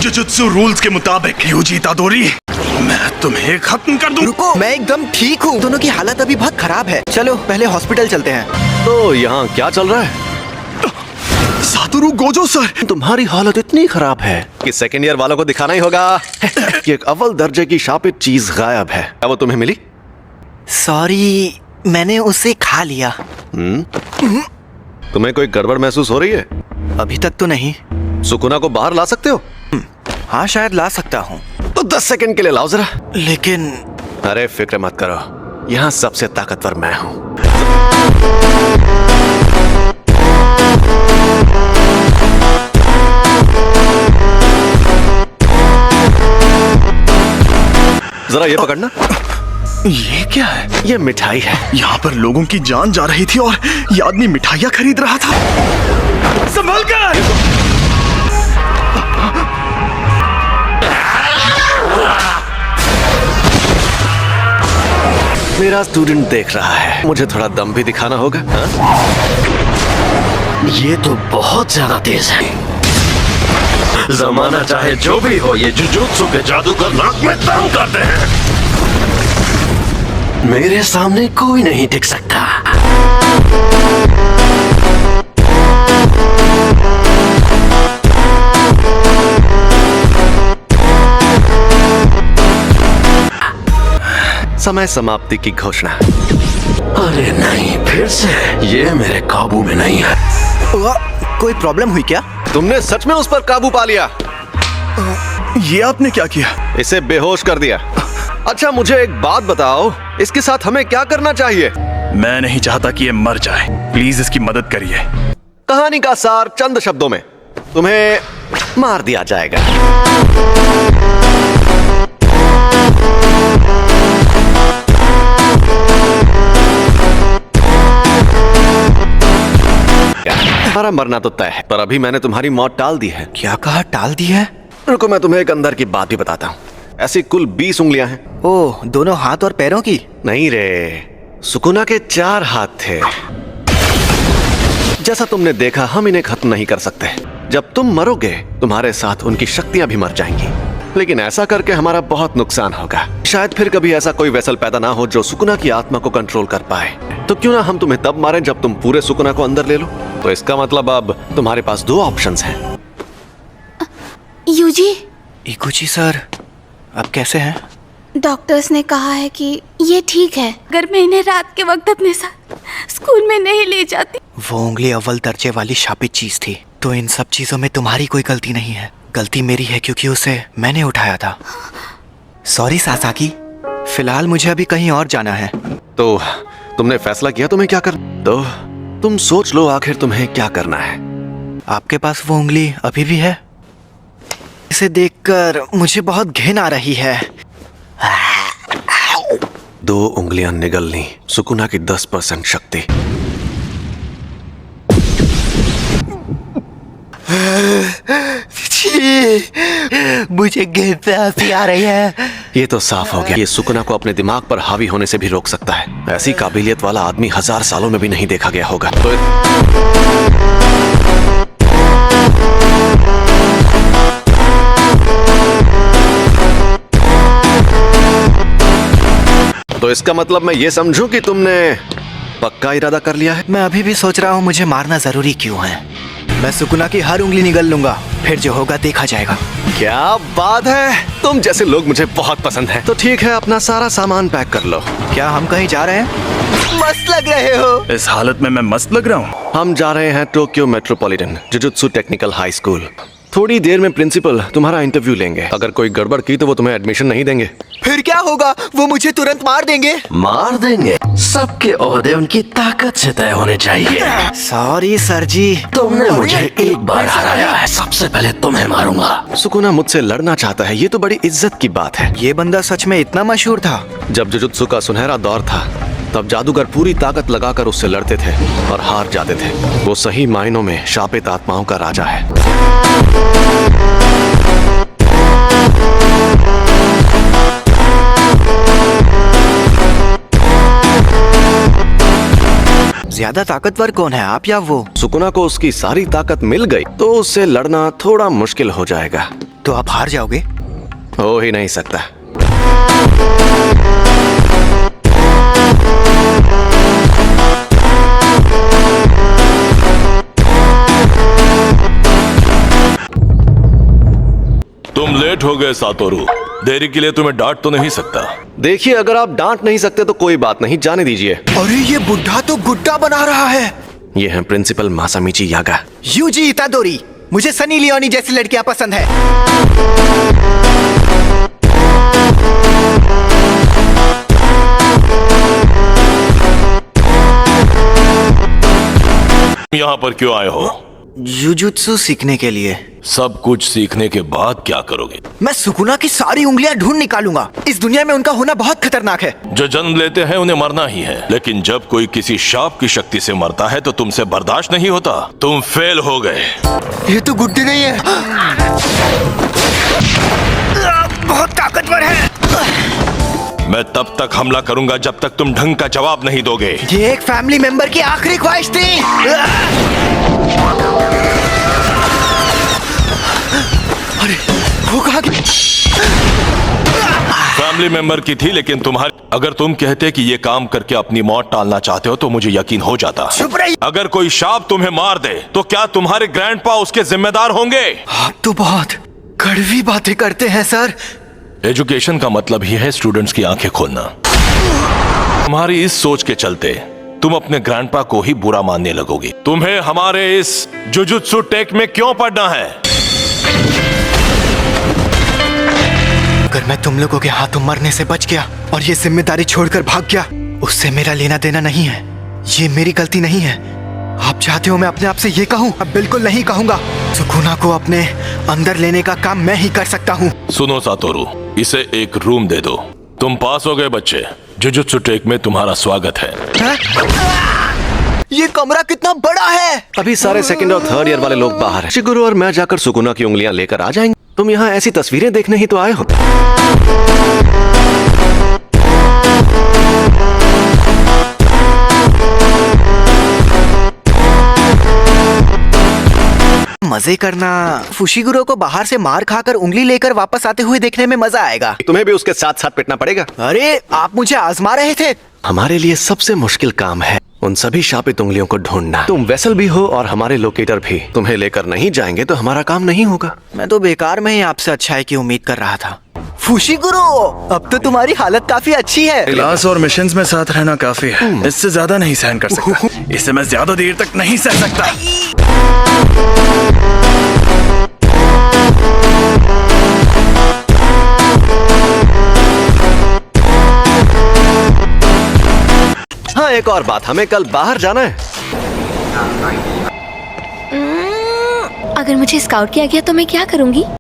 Jujutsu rules के मुताबिक UG इतादोरी, मैं तुम्हें खत्म कर दूं। रुको, मैं एकदम ठीक हूँ। दोनों की हालत अभी बहुत खराब है। चलो पहले हॉस्पिटल चलते हैं। तो यहाँ क्या चल रहा है? सातोरु गोजो सर, तुम्हारी हालत इतनी खराब है कि सेकेंड ईयर वालों को दिखाना ही होगा कि एक अव्वल दर्जे की शापित चीज गायब है। क्या वो तुम्हें मिली? सॉरी, मैंने उसे खा लिया। तुम्हें कोई गड़बड़ महसूस हो रही है? अभी तक तो नहीं। सुकुना को बाहर ला सकते हो? हाँ, शायद ला सकता हूँ। तो 10 सेकंड के लिए लाओ जरा। लेकिन अरे फिक्र मत करो, यहाँ सबसे ताकतवर मैं हूँ। जरा ये पकड़ना। ये क्या है? ये मिठाई है। यहाँ पर लोगों की जान जा रही थी और ये आदमी मिठाइयाँ खरीद रहा था। संभल कर! मेरा स्टूडेंट देख रहा है, मुझे थोड़ा दम भी दिखाना होगा। हाँ? ये तो बहुत ज्यादा तेज है। जमाना चाहे जो भी हो, ये जुजुत्सु के जादूगर नाक में दम करते हैं। मेरे सामने कोई नहीं टिक सकता। समय समाप्ति की घोषणा। अरे नहीं, फिर से ये मेरे काबू में नहीं है। कोई प्रॉब्लम हुई क्या? तुमने सच में उस पर काबू पा लिया? ये आपने क्या किया? इसे बेहोश कर दिया। अच्छा मुझे एक बात बताओ, इसके साथ हमें क्या करना चाहिए? मैं नहीं चाहता कि ये मर जाए। प्लीज इसकी मदद करिए। कहानी का सार चंद शब्दों में, तुम्हें मार दिया जाएगा। हमारा मरना तो तय है, पर अभी मैंने तुम्हारी मौत टाल दी है। क्या कहा, टाल दी है? रुको, मैं तुम्हें एक अंदर की बात भी बताता हूँ। ऐसी कुल 20 उंगलियां हैं। ओह, दोनों हाथ और पैरों की? नहीं रे, सुकुना के 4 हाथ थे। जैसा तुमने देखा, हम इन्हें खत्म नहीं कर सकते। जब तुम मरोगे, तुम्हारे साथ उनकी शक्तियां भी मर जाएंगी। लेकिन ऐसा करके हमारा बहुत नुकसान होगा। शायद फिर कभी ऐसा कोई वेसल पैदा ना हो जो सुकुना की आत्मा को कंट्रोल कर पाए। तो क्यों ना हम तुम्हें तब मारें जब तुम पूरे सुकुना को अंदर ले लो। तो इसका मतलब अब तुम्हारे पास 2 ऑप्शंस हैं। यूजी, इकुची सर, आप कैसे हैं? डॉक्टर्स ने कहा है कि ये ठीक है। अगर मैं इन्हें रात के वक्त अपने साथ स्कूल में नहीं ले जाती। वो उंगली अव्वल दर्जे वाली शापित चीज थी, तो इन सब चीजों में तुम्हारी कोई गलती नहीं है। गलती मेरी है क्योंकि उसे मैंने उठाया था। सॉरी सासाकी, फिलहाल मुझे अभी कहीं और जाना है। तो तुमने फैसला किया तुम्हें क्या करना? तो तुम सोच लो आखिर तुम्हें क्या करना है। आपके पास वो उंगली अभी भी है? इसे देखकर मुझे बहुत घिन आ रही है। 2 उंगलियां निगलनी, सुकुना की 10% शक्ति। मुझे घिन आंसी आ रही है। ये तो साफ हो गया, ये सुकुना को अपने दिमाग पर हावी होने से भी रोक सकता है। ऐसी काबिलियत वाला आदमी 1000 सालों में भी नहीं देखा गया होगा। तो इसका मतलब मैं ये समझूं कि तुमने पक्का इरादा कर लिया है? मैं अभी भी सोच रहा हूँ मुझे मारना जरूरी क्यों है। मैं सुकुना की हर उंगली निगल लूंगा, फिर जो होगा देखा जाएगा। क्या बात है, तुम जैसे लोग मुझे बहुत पसंद हैं। तो ठीक है, अपना सारा सामान पैक कर लो। क्या हम कहीं जा रहे हैं? मस्त लग रहे हो। इस हालत में मैं मस्त लग रहा हूँ। हम जा रहे हैं Tokyo metropolitan jujutsu technical high school. थोड़ी देर में प्रिंसिपल तुम्हारा इंटरव्यू लेंगे। अगर कोई गड़बड़ की तो वो तुम्हें एडमिशन नहीं देंगे। फिर क्या होगा? वो मुझे तुरंत मार देंगे। मार देंगे? सबके ओहदे उनकी ताकत से तय होने चाहिए। सॉरी सर जी। तुमने मुझे एक बार हराया है, सबसे पहले तुम्हें मारूंगा। सुकुना मुझसे लड़ना चाहता है, ये तो बड़ी इज्जत की बात है। ये बंदा सच में इतना मशहूर था? जब जुजुत्सु का सुनहरा दौर था, तब जादूगर पूरी ताकत लगाकर उससे लड़ते थे और हार जाते थे। वो सही मायनों में शापित आत्माओं का राजा है। ज्यादा ताकतवर कौन है, आप या वो? सुकुना को उसकी सारी ताकत मिल गई तो उससे लड़ना थोड़ा मुश्किल हो जाएगा। तो आप हार जाओगे? हो ही नहीं सकता। तुम लेट हो गए सातोरू। देरी के लिए तुम्हें डांट तो नहीं सकता। देखिए, अगर आप डांट नहीं सकते तो कोई बात नहीं, जाने दीजिए। अरे ये बुढ़ा तो गुड्डा बना रहा है। ये हैं प्रिंसिपल मासामिची यागा। यूजी इतादोरी, मुझे सनी लियोनी जैसी लड़कियां पसंद है। यहाँ पर क्यों आए हो? जुजुत्सु सीखने के लिए। सब कुछ सीखने के बाद क्या करोगे? मैं सुकुना की सारी उंगलियां ढूंढ निकालूंगा। इस दुनिया में उनका होना बहुत खतरनाक है। जो जन्म लेते हैं उन्हें मरना ही है, लेकिन जब कोई किसी शाप की शक्ति से मरता है तो तुमसे बर्दाश्त नहीं होता। तुम फेल हो गए। ये तो गुड्डे नहीं है, बहुत ताकतवर है। मैं तब तक हमला करूंगा जब तक तुम ढंग का जवाब नहीं दोगे। ये एक फैमिली मेंबर की आखिरी ख्वाहिश थी। अरे वो कहाँ गया? फैमिली मेंबर की थी, लेकिन तुम्हारी, अगर तुम कहते कि ये काम करके अपनी मौत टालना चाहते हो तो मुझे यकीन हो जाता। चुप रही। अगर कोई शाप तुम्हें मार दे तो क्या तुम्हारे ग्रैंडपा उसके जिम्मेदार होंगे? आप तो बहुत कड़वी बातें करते हैं सर। एजुकेशन का मतलब ही है स्टूडेंट्स की आंखें खोलना। तुम्हारी इस सोच के चलते तुम अपने ग्रैंडपा को ही बुरा मानने लगोगे। तुम्हें हमारे इस जुजुत्सु टेक में क्यों पढ़ना है? अगर मैं तुम लोगों के हाथों मरने से बच गया और ये जिम्मेदारी छोड़कर भाग गया, उससे मेरा लेना देना नहीं है। ये मेरी गलती नहीं है। आप चाहते हो मैं अपने आप से ये कहूँ? अब बिल्कुल नहीं कहूंगा। सुकुना को अपने अंदर लेने का काम मैं ही कर सकता हूँ। सुनो सातोरू, इसे एक रूम दे दो। तुम पास हो गए बच्चे। जुजुत्सु टेक में तुम्हारा स्वागत है। ये कमरा कितना बड़ा है। अभी सारे सेकंड और थर्ड ईयर वाले लोग बाहर हैं। शिगुरु और मैं जाकर सुकुना की उंगलियां लेकर आ जाएंगे। तुम यहाँ ऐसी तस्वीरें देखने ही तो आए हो। मजे करना। फुशिगुरो को बाहर से मार खाकर उंगली लेकर वापस आते हुए देखने में मजा आएगा। तुम्हें भी उसके साथ साथ पिटना पड़ेगा। अरे आप मुझे आजमा रहे थे। हमारे लिए सबसे मुश्किल काम है उन सभी शापित उंगलियों को ढूंढना। तुम वेसल भी हो और हमारे लोकेटर भी। तुम्हें लेकर नहीं जाएंगे तो हमारा काम नहीं होगा। मैं तो बेकार में ही आपसे अच्छाई की उम्मीद कर रहा था। फुशिगुरो, अब तो तुम्हारी हालत काफी अच्छी है। क्लास और मिशंस में साथ रहना काफी है। इससे ज्यादा नहीं सहन कर सकता। इसे मैं ज्यादा देर तक नहीं सह सकता। हाँ, एक और बात, हमें कल बाहर जाना है। अगर मुझे स्काउट किया गया तो मैं क्या करूंगी?